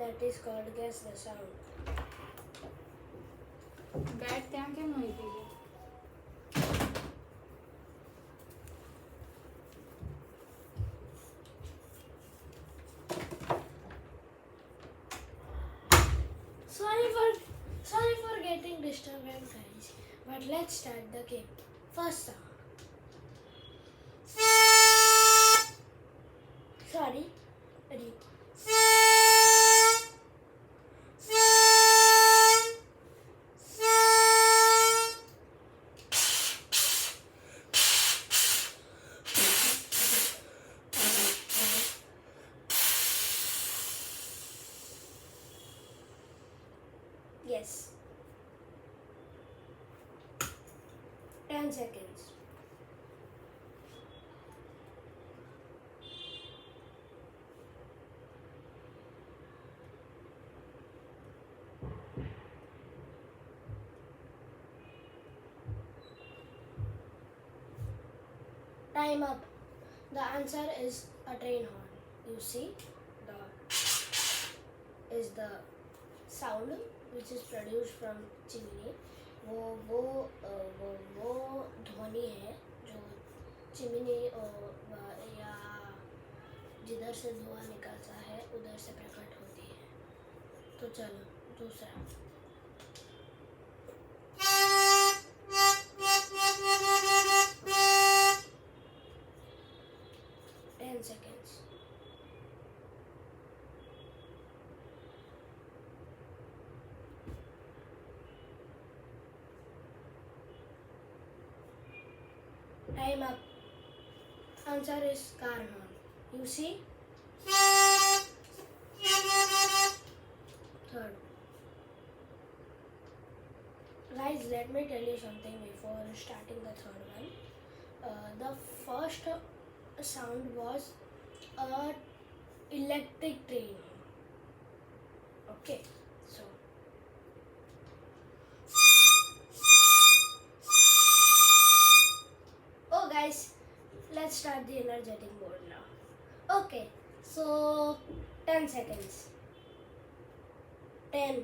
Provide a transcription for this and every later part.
that is called guess the sound. Bad ત્યાં કેમ હોય ગઈ? Sorry for getting disturbed, guys. But let's start the game. First sound. Sorry. Ready. Yes. 10 seconds. Time up. The answer is a train horn. You see, is the sound which is produced from chimney. वो ध्वनि है जो chimney या जिधर से धुआं निकलता है उधर से प्रकट होती है. तो चलो दूसरा. Seconds. Time up. Answer is car horn. You see? Third. Guys, let me tell you something before starting the third one. The first sound was a electric train. Okay, so oh guys, let's start the energetic mode now. Okay, so 10 seconds. 10.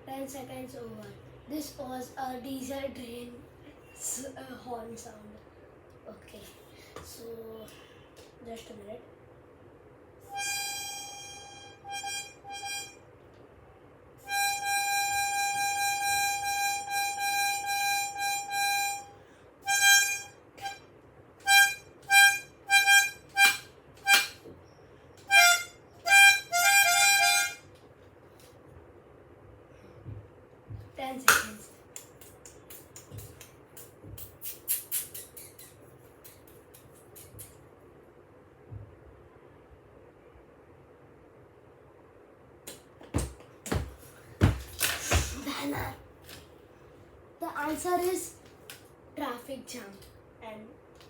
10 seconds over. This was a diesel train horn sound. Okay, so just a minute. Seconds. The answer is traffic jam. And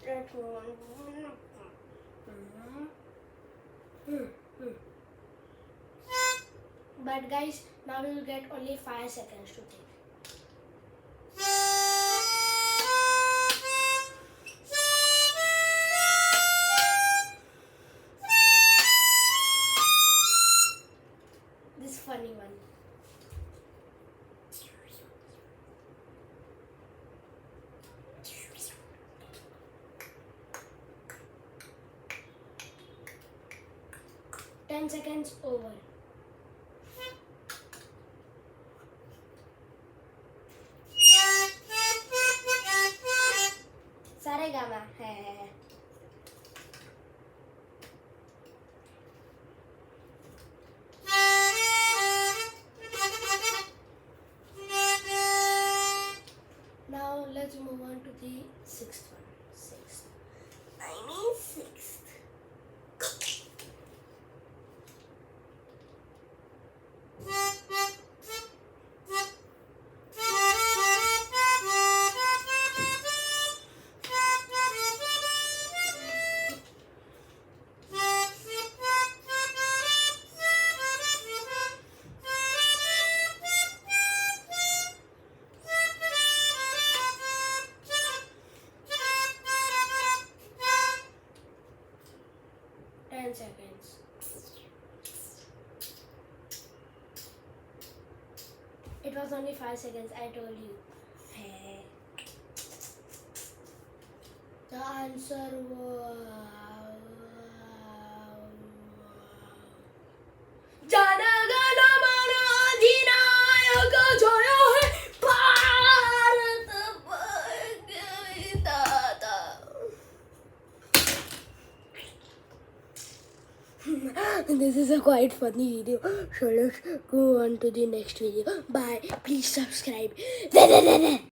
that one. But guys, now we will get only 5 seconds to think. This funny one. Ten seconds over. Saregama. Now let's move on to the sixth one. Sixth. It was only 5 seconds, I told you. Hey. The answer was Jana Gana Mana Adhinayaka Jaya Hai Bharat Bhagavitata. This is a quite funny video, so let's go on to the next video. Bye. Please subscribe.